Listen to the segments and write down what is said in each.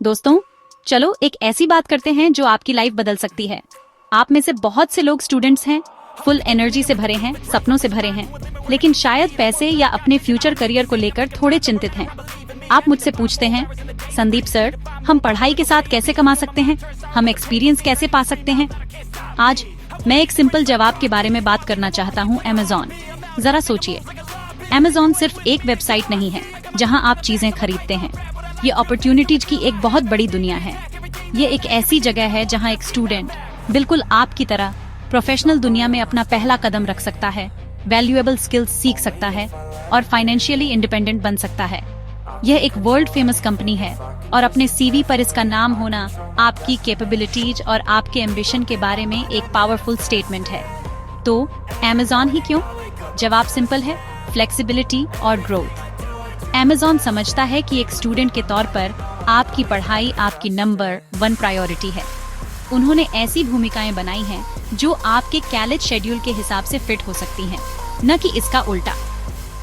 दोस्तों, चलो एक ऐसी बात करते हैं जो आपकी लाइफ बदल सकती है। आप में से बहुत से लोग स्टूडेंट्स हैं, फुल एनर्जी से भरे हैं, सपनों से भरे हैं, लेकिन शायद पैसे या अपने फ्यूचर करियर को लेकर थोड़े चिंतित हैं। आप मुझसे पूछते हैं, संदीप सर, हम पढ़ाई के साथ कैसे कमा सकते हैं, हम एक्सपीरियंस कैसे पा सकते हैं? आज मैं एक सिंपल जवाब के बारे में बात करना चाहता हूँ, अमेज़न। जरा सोचिए, अमेज़न सिर्फ एक वेबसाइट नहीं है जहाँ आप चीजें खरीदते हैं। ये अपॉर्चुनिटीज की एक बहुत बड़ी दुनिया है। ये एक ऐसी जगह है जहाँ एक स्टूडेंट बिल्कुल आपकी तरह प्रोफेशनल दुनिया में अपना पहला कदम रख सकता है, वैल्यूएबल स्किल्स सीख सकता है और फाइनेंशियली इंडिपेंडेंट बन सकता है। यह एक वर्ल्ड फेमस कंपनी है और अपने सीवी पर इसका नाम होना आपकी कैपेबिलिटीज और आपके एम्बिशन के बारे में एक पावरफुल स्टेटमेंट है। तो अमेज़न ही क्यों? जवाब सिंपल है, फ्लेक्सिबिलिटी और ग्रोथ। अमेज़न समझता है कि एक स्टूडेंट के तौर पर आपकी पढ़ाई आपकी नंबर 1 प्रायोरिटी है। उन्होंने ऐसी भूमिकाएं बनाई हैं जो आपके कॉलेज शेड्यूल के हिसाब से फिट हो सकती हैं, न कि इसका उल्टा।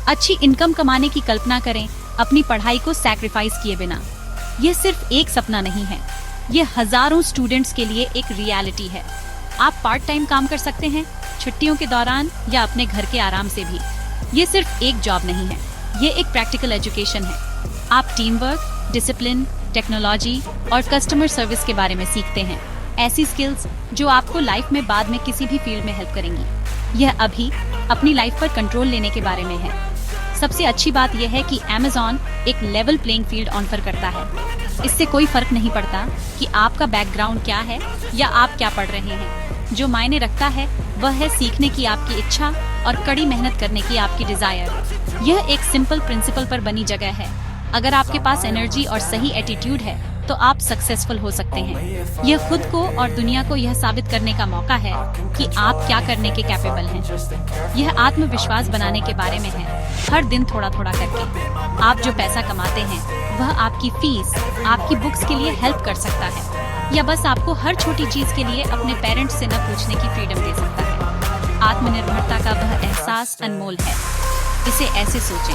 अच्छी इनकम कमाने की कल्पना करें, अपनी पढ़ाई को सैक्रिफाइस किए बिना। यह सिर्फ एक सपना नहीं है, यह हजारों स्टूडेंट्स के लिए एक रियलिटी है। आप पार्ट टाइम काम कर सकते हैं, छुट्टियों के दौरान या अपने घर के आराम से भी। ये सिर्फ एक जॉब नहीं है, ये एक प्रैक्टिकल एजुकेशन है। आप टीम वर्क, डिसिप्लिन, टेक्नोलॉजी और कस्टमर सर्विस के बारे में सीखते हैं, ऐसी स्किल्स जो आपको लाइफ में बाद में किसी भी फील्ड में हेल्प करेंगी। यह अभी अपनी लाइफ पर कंट्रोल लेने के बारे में है। सबसे अच्छी बात यह है कि अमेज़न एक लेवल प्लेइंग फील्ड ऑफर करता है। इससे कोई फर्क नहीं पड़ता कि आपका बैकग्राउंड क्या है या आप क्या पढ़ रहे हैं। जो मायने रखता है वह है सीखने की आपकी इच्छा और कड़ी मेहनत करने की आपकी डिजायर। यह एक सिंपल प्रिंसिपल पर बनी जगह है। अगर आपके पास एनर्जी और सही एटीट्यूड है तो आप सक्सेसफुल हो सकते हैं। यह खुद को और दुनिया को यह साबित करने का मौका है कि आप क्या करने के कैपेबल हैं। यह आत्मविश्वास बनाने के बारे में है। हर दिन थोड़ा थोड़ा करके आप जो पैसा कमाते हैं वह आपकी फीस, आपकी बुक्स के लिए हेल्प कर सकता है, या बस आपको हर छोटी चीज के लिए अपने पेरेंट्स से न पूछने की फ्रीडम दे सकता है। आत्मनिर्भरता का वह एहसास अनमोल है। इसे ऐसे सोचें,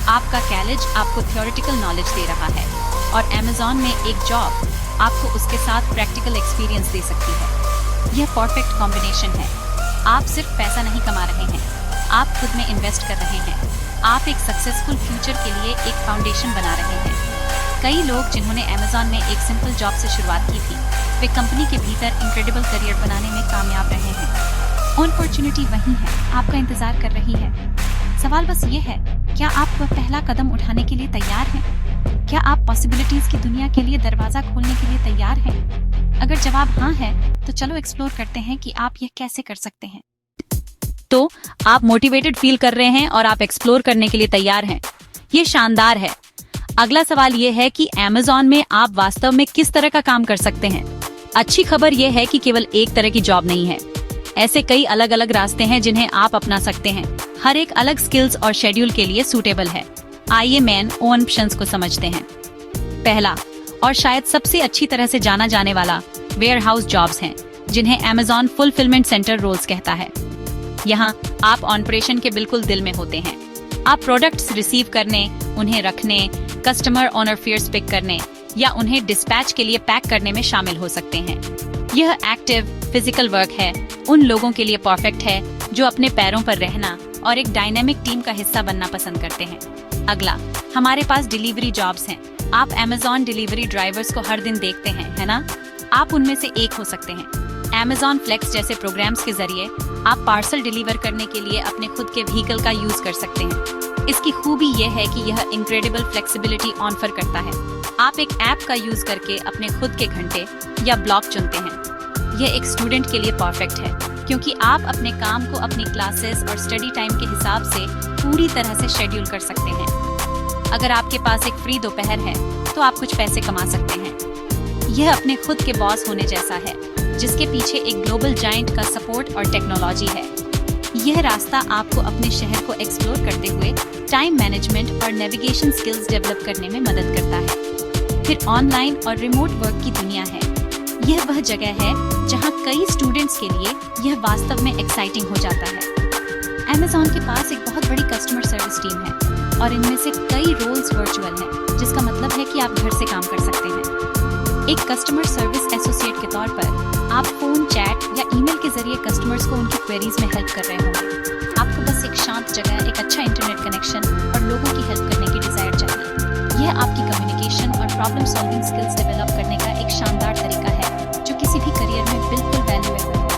आपका कॉलेज आपको थ्योरेटिकल नॉलेज दे रहा है और अमेज़न में एक जॉब आपको उसके साथ प्रैक्टिकल एक्सपीरियंस दे सकती है। यह परफेक्ट कॉम्बिनेशन है। आप सिर्फ पैसा नहीं कमा रहे हैं, आप खुद में इन्वेस्ट कर रहे हैं। आप एक सक्सेसफुल फ्यूचर के लिए एक फाउंडेशन बना रहे हैं। कई लोग जिन्होंने अमेज़न में एक सिंपल जॉब से शुरुआत की थी, वे कंपनी के भीतर इनक्रेडिबल करियर बनाने में कामयाब रहे हैं। अपॉर्चुनिटी वही है, आपका इंतजार कर रही है। सवाल बस ये है, क्या आप वह पहला कदम उठाने के लिए तैयार हैं? क्या आप पॉसिबिलिटीज की दुनिया के लिए दरवाजा खोलने के लिए तैयार हैं? अगर जवाब हाँ है तो चलो एक्सप्लोर करते हैं कि आप यह कैसे कर सकते हैं। तो आप मोटिवेटेड फील कर रहे हैं और आप एक्सप्लोर करने के लिए तैयार हैं। ये शानदार है। अगला सवाल ये है कि अमेज़न में आप वास्तव में किस तरह का काम कर सकते हैं। अच्छी खबर यह है कि केवल एक तरह की जॉब नहीं है। ऐसे कई अलग अलग रास्ते हैं जिन्हें आप अपना सकते हैं। हर एक अलग स्किल्स और शेड्यूल के लिए सूटेबल है। आइए मेन ऑप्शंस को समझते हैं। पहला और शायद सबसे अच्छी तरह से जाना जाने वाला वेयरहाउस जॉब्स हैं, जिन्हें अमेज़न फुलफिलमेंट सेंटर रोल्स कहता है। यहाँ आप ऑपरेशन के बिल्कुल दिल में होते हैं। आप प्रोडक्ट्स रिसीव करने, उन्हें रखने, कस्टमर ऑनर फेयर्स पिक करने या उन्हें डिस्पैच के लिए पैक करने में शामिल हो सकते हैं। यह एक्टिव फिजिकल वर्क है, उन लोगों के लिए परफेक्ट है जो अपने पैरों पर रहना और एक डायनेमिक टीम का हिस्सा बनना पसंद करते हैं। अगला, हमारे पास डिलीवरी जॉब्स हैं। आप अमेज़न डिलीवरी ड्राइवर्स को हर दिन देखते हैं, है ना? आप उनमें से एक हो सकते हैं। अमेज़न फ्लेक्स जैसे प्रोग्राम्स के जरिए आप पार्सल डिलीवर करने के लिए अपने खुद के व्हीकल का यूज कर सकते हैं। इसकी खूबी यह है कि यह इनक्रेडिबल फ्लेक्सिबिलिटी ऑफर करता है। आप एक ऐप का यूज करके अपने खुद के घंटे या ब्लॉक चुनते हैं। यह एक स्टूडेंट के लिए परफेक्ट है क्योंकि आप अपने काम को अपनी क्लासेस और स्टडी टाइम के हिसाब से पूरी तरह से शेड्यूल कर सकते हैं। अगर आपके पास एक फ्री दोपहर है तो आप कुछ पैसे कमा सकते हैं। यह अपने खुद के बॉस होने जैसा है, जिसके पीछे एक ग्लोबल जायंट का सपोर्ट और टेक्नोलॉजी है। यह रास्ता आपको अपने शहर को एक्सप्लोर करते हुए टाइम मैनेजमेंट और नेविगेशन स्किल्स डेवलप करने में मदद करता है। फिर ऑनलाइन और रिमोट वर्क की दुनिया है। यह वह जगह है जहां कई स्टूडेंट्स के लिए यह वास्तव में एक्साइटिंग हो जाता है। अमेज़न के पास एक बहुत बड़ी कस्टमर सर्विस टीम है और इनमें से कई रोल्स वर्चुअल हैं, जिसका मतलब है कि आप घर से काम कर सकते हैं। एक कस्टमर सर्विस एसोसिएट के तौर पर आप फोन, चैट या ईमेल के जरिए कस्टमर्स को उनकी क्वेरीज में हेल्प कर रहे होंगे। आपको बस एक शांत जगह, एक अच्छा इंटरनेट कनेक्शन और लोगों की हेल्प करने की डिजायर चाहिए। यह आपकी कम्युनिकेशन और प्रॉब्लम सॉल्विंग स्किल्स डेवलप करने का एक शानदार तरीका है जो किसी भी करियर में बिल्कुल वैल्यूएबल है।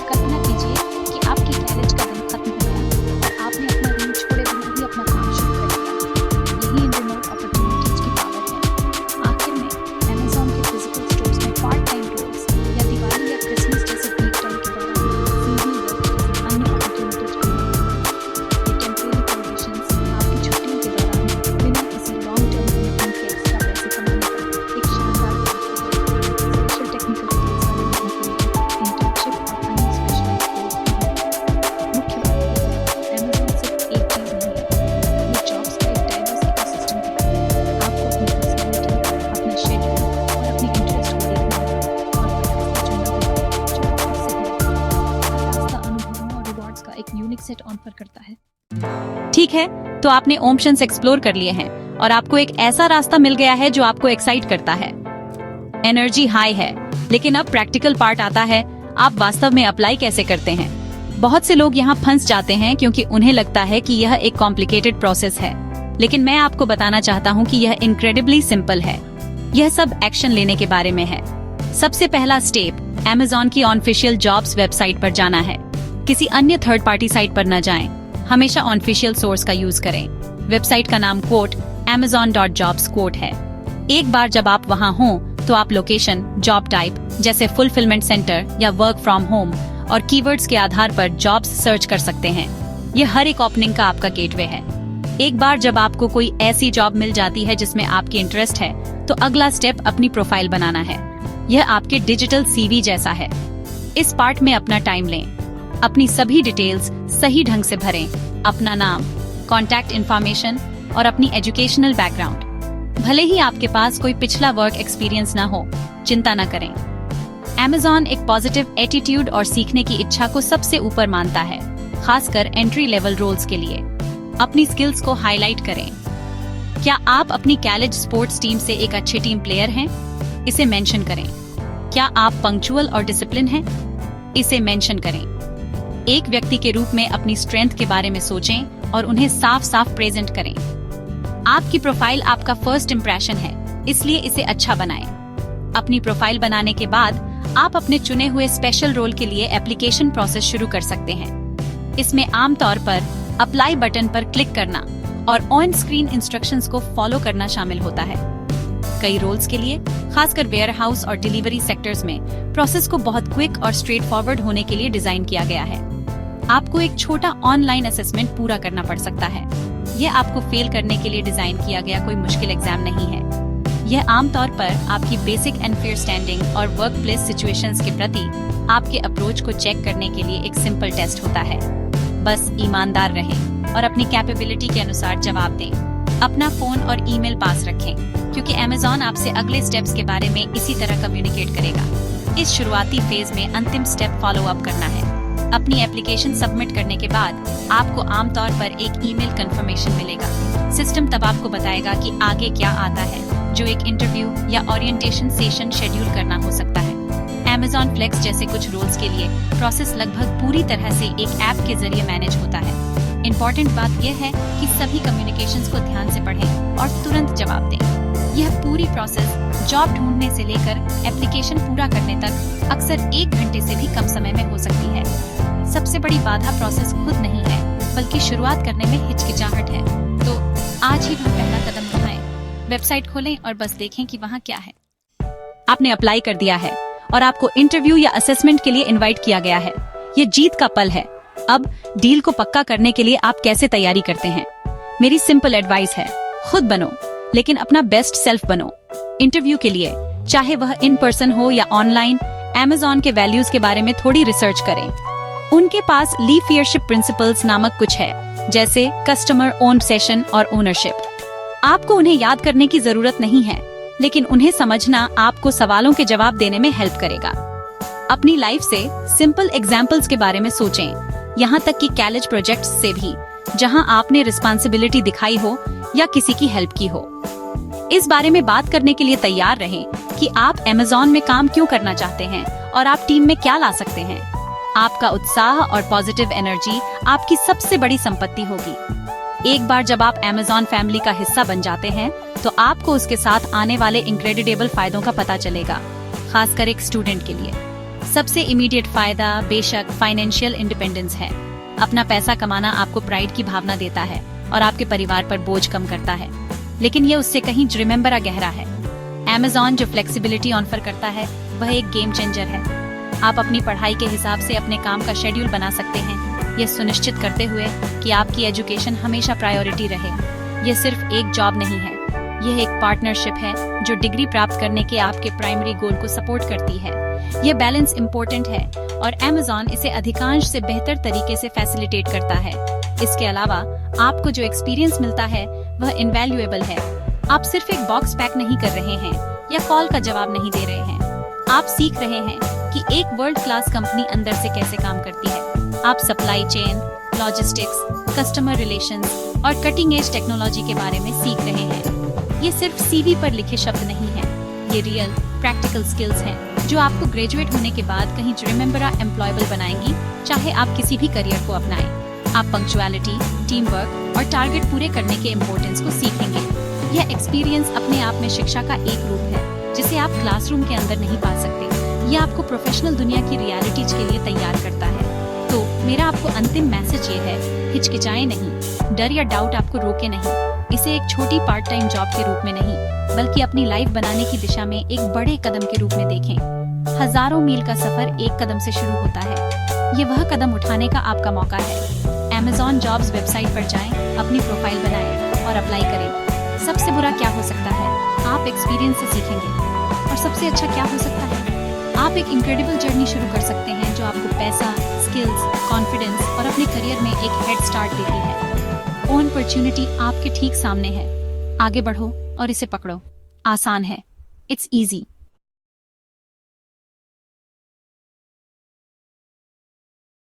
कल्पना कीजिए कि आपकी कॉलेज का दिन खत्म हो गया और आपने अपना रूम छोड़े बिना ही अपना काम शुरू कर दिया। यही इन रिमोट अपॉर्चुनिटीज की पावर है। आखिर में Amazon के फिजिकल स्टोर्स में पार्ट टाइम रोल्स या दिवाली या क्रिसमस जैसे पीक टाइम के दौरान सीजनल वर्क जैसी अन्य अपॉर्चुनिटीज भी हैं। ये टेम्परेरी कंडीशंस आपकी छुट्टियों के दौरान बिना किसी लॉन्ग टर्म कमिटमेंट के एक्स्ट्रा पैसे कमाने का एक शानदार तरीका है। स्पेशल टेक्निकल स्किल्स वाले लोगों के लिए इंटर्नशिप और अन्य स्पेशलाइज्ड कोर्स भी हैं। मुख्य बात यह है, Amazon सिर्फ एक चीज नहीं है, ये जॉब्स का एक डाइवर्स इकोसिस्टम है। आपको अपनी पर्सनैलिटी, अपना शेड्यूल और अपने इंटरेस्ट को देखना होगा और वह रास्ता चुनना होगा जो आपको सही लगे। हर रास्ता अनुभवों और रिवॉर्ड्स का एक यूनिक सेट ऑफर करता है। ठीक है, तो आपने ऑप्शंस एक्सप्लोर कर लिए हैं और आपको एक ऐसा रास्ता मिल गया है जो आपको एक्साइट करता है। एनर्जी हाई है, लेकिन अब प्रैक्टिकल पार्ट आता है। आप वास्तव में अप्लाई कैसे करते हैं? बहुत से लोग यहाँ फंस जाते हैं क्योंकि उन्हें लगता है कि यह एक कॉम्प्लिकेटेड प्रोसेस है, लेकिन मैं आपको बताना चाहता हूँ कि यह इनक्रेडिबली सिंपल है। यह सब एक्शन लेने के बारे में है। सबसे पहला स्टेप Amazon की ऑफिशियल जॉब्स वेबसाइट पर जाना है। किसी अन्य थर्ड पार्टी साइट पर न जाएं। हमेशा ऑफिशियल सोर्स का यूज करें। वेबसाइट का नाम amazon.jobs है। एक बार जब आप वहां हों, तो आप लोकेशन, जॉब टाइप जैसे फुलफिलमेंट सेंटर या वर्क फ्रॉम होम और कीवर्ड्स के आधार पर जॉब्स सर्च कर सकते हैं। यह हर एक ओपनिंग का आपका गेटवे है। एक बार जब आपको कोई ऐसी जॉब मिल जाती है जिसमें आपकी इंटरेस्ट है, तो अगला स्टेप अपनी प्रोफाइल बनाना है। यह आपके डिजिटल CV जैसा है। इस पार्ट में अपना टाइम लें, अपनी सभी डिटेल्स सही ढंग से भरें। अपना नाम, कॉन्टैक्ट इन्फॉर्मेशन और अपनी एजुकेशनल बैकग्राउंड। भले ही आपके पास कोई पिछला वर्क एक्सपीरियंस ना हो, चिंता न करें। Amazon एक पॉजिटिव एटीट्यूड और सीखने की इच्छा को सबसे ऊपर मानता है, खासकर एंट्री लेवल रोल्स के लिए। अपनी स्किल्स को हाईलाइट करें। क्या आप अपनी कॉलेज स्पोर्ट्स टीम से एक अच्छे टीम प्लेयर हैं? इसे मेंशन करें। क्या आप पंक्चुअल और डिसिप्लिन हैं? इसे मेंशन करें। एक व्यक्ति के रूप में अपनी स्ट्रेंथ के बारे में सोचें और उन्हें साफ साफ प्रेजेंट करें। आपकी प्रोफाइल आपका फर्स्ट इंप्रेशन है, इसलिए इसे अच्छा बनाएं। अपनी प्रोफाइल बनाने के बाद आप अपने चुने हुए स्पेशल रोल के लिए एप्लीकेशन प्रोसेस शुरू कर सकते हैं। इसमें आमतौर पर अप्लाई बटन पर क्लिक करना और ऑन स्क्रीन इंस्ट्रक्शंस को फॉलो करना शामिल होता है। कई रोल्स के लिए, खासकर वेयरहाउस और डिलीवरी सेक्टर्स में, प्रोसेस को बहुत क्विक और स्ट्रेट फॉरवर्ड होने के लिए डिजाइन किया गया है। आपको एक छोटा ऑनलाइन असेसमेंट पूरा करना पड़ सकता है। यह आपको फेल करने के लिए डिजाइन किया गया कोई मुश्किल एग्जाम नहीं है। यह आमतौर पर आपकी बेसिक एंड अंडरस्टैंडिंग और वर्क प्लेस सिचुएशंस के प्रति आपके अप्रोच को चेक करने के लिए एक सिंपल टेस्ट होता है। बस ईमानदार रहें और अपनी कैपेबिलिटी के अनुसार जवाब दें। अपना फोन और ईमेल पास रखें, क्योंकि Amazon आपसे अगले स्टेप्स के बारे में इसी तरह कम्युनिकेट करेगा। इस शुरुआती फेज में अंतिम स्टेप फॉलो अप करना है। अपनी एप्लीकेशन सबमिट करने के बाद आपको आमतौर पर एक ईमेल कंफर्मेशन मिलेगा। सिस्टम तब आपको बताएगा कि आगे क्या आता है, जो एक इंटरव्यू या ओरिएंटेशन सेशन शेड्यूल करना हो सकता है। Amazon Flex जैसे कुछ रोल्स के लिए प्रोसेस लगभग पूरी तरह से एक ऐप के जरिए मैनेज होता है। इम्पोर्टेंट बात यह है कि सभी कम्युनिकेशंस को ध्यान से पढ़ें और तुरंत जवाब दें। यह पूरी प्रोसेस जॉब ढूंढने से लेकर एप्लीकेशन पूरा करने तक अक्सर 1 घंटे से भी कम समय में हो सकती है। सबसे बड़ी बाधा प्रोसेस खुद नहीं है, बल्कि शुरुआत करने में हिचकिचाहट है। तो आज ही हम पहला कदम उठाएं। वेबसाइट खोलें और बस देखें कि वहाँ क्या है। आपने अप्लाई कर दिया है और आपको इंटरव्यू या असेसमेंट के लिए इनवाइट किया गया है। ये जीत का पल है। अब डील को पक्का करने के लिए आप कैसे तैयारी करते हैं? मेरी सिंपल एडवाइस है, खुद बनो, लेकिन अपना बेस्ट सेल्फ बनो। इंटरव्यू के लिए, चाहे वह इन पर्सन हो या ऑनलाइन, Amazon के वैल्यूज के बारे में थोड़ी रिसर्च करें। उनके पास लीफियरशिप प्रिंसिपल्स नामक कुछ है, जैसे कस्टमर ओन सेशन और ओनरशिप। आपको उन्हें याद करने की जरूरत नहीं है, लेकिन उन्हें समझना आपको सवालों के जवाब देने में हेल्प करेगा। अपनी लाइफ से सिंपल एग्जाम्पल्स के बारे में सोचें, यहाँ तक कि कॉलेज प्रोजेक्ट्स से भी, जहाँ आपने रिस्पॉन्सिबिलिटी दिखाई हो या किसी की हेल्प की हो। इस बारे में बात करने के लिए तैयार रहें कि आप Amazon में काम क्यों करना चाहते हैं और आप टीम में क्या ला सकते हैं। आपका उत्साह और पॉजिटिव एनर्जी आपकी सबसे बड़ी संपत्ति होगी। एक बार जब आप Amazon फैमिली का हिस्सा बन जाते हैं तो आपको उसके साथ आने वाले इनक्रेडिबल फायदों का पता चलेगा, खासकर एक स्टूडेंट के लिए। सबसे इमीडिएट फायदा बेशक फाइनेंशियल इंडिपेंडेंस है। अपना पैसा कमाना आपको प्राइड की भावना देता है और आपके परिवार पर बोझ कम करता है, लेकिन ये उससे कहीं रिमेम्बरा गहरा है। Amazon जो फ्लेक्सिबिलिटी ऑफर करता है वह एक गेम चेंजर है। आप अपनी पढ़ाई के हिसाब से अपने काम का शेड्यूल बना सकते हैं, यह सुनिश्चित करते हुए कि आपकी एजुकेशन हमेशा प्रायोरिटी रहे। यह सिर्फ एक जॉब नहीं है, यह एक पार्टनरशिप है जो डिग्री प्राप्त करने के आपके प्राइमरी गोल को सपोर्ट करती है। यह बैलेंस इम्पोर्टेंट है और Amazon इसे अधिकांश से बेहतर तरीके से फैसिलिटेट करता है। इसके अलावा आपको जो एक्सपीरियंस मिलता है वह इनवैल्यूएबल है। आप सिर्फ एक बॉक्स पैक नहीं कर रहे हैं या कॉल का जवाब नहीं दे रहे हैं, आप सीख रहे हैं कि एक वर्ल्ड क्लास कंपनी अंदर से कैसे काम करती है। आप supply chain, logistics, customer relations और कटिंग एज टेक्नोलॉजी के बारे में सीख रहे हैं। ये सिर्फ सीवी पर लिखे शब्द नहीं है, ये रियल प्रैक्टिकल स्किल्स हैं जो आपको ग्रेजुएट होने के बाद कहीं रिमेम्बरा एम्प्लॉयबल बनाएंगी, चाहे आप किसी भी करियर को अपनाएं। आप पंक्चुअलिटी, टीम वर्क और टारगेट पूरे करने के इम्पोर्टेंस को सीखेंगे। यह एक्सपीरियंस अपने आप में शिक्षा का एक रूप है जिसे आप क्लासरूम के अंदर नहीं पा सकते। यह आपको प्रोफेशनल दुनिया की रियलिटीज के लिए तैयार करता है। तो मेरा आपको अंतिम मैसेज ये है, हिचकिचाएं नहीं, डर या डाउट आपको रोके नहीं। इसे एक छोटी पार्ट टाइम जॉब के रूप में नहीं, बल्कि अपनी लाइफ बनाने की दिशा में एक बड़े कदम के रूप में देखें। हजारों मील का सफर एक कदम से शुरू होता है। ये वह कदम उठाने का आपका मौका है। Amazon जॉब्स वेबसाइट पर जाएं, अपनी प्रोफाइल बनाएं और अप्लाई करें। सबसे बुरा क्या हो सकता है? आप एक्सपीरियंस से सीखेंगे। और सबसे अच्छा क्या हो सकता है? आप एक इनक्रेडिबल जर्नी शुरू कर सकते हैं जो आपको पैसा, स्किल्स, कॉन्फिडेंस और अपने करियर में एक हेड स्टार्ट देती है। अपॉर्चुनिटी आपके ठीक सामने है। आगे बढ़ो और इसे पकड़ो। आसान है, इट्स इजी।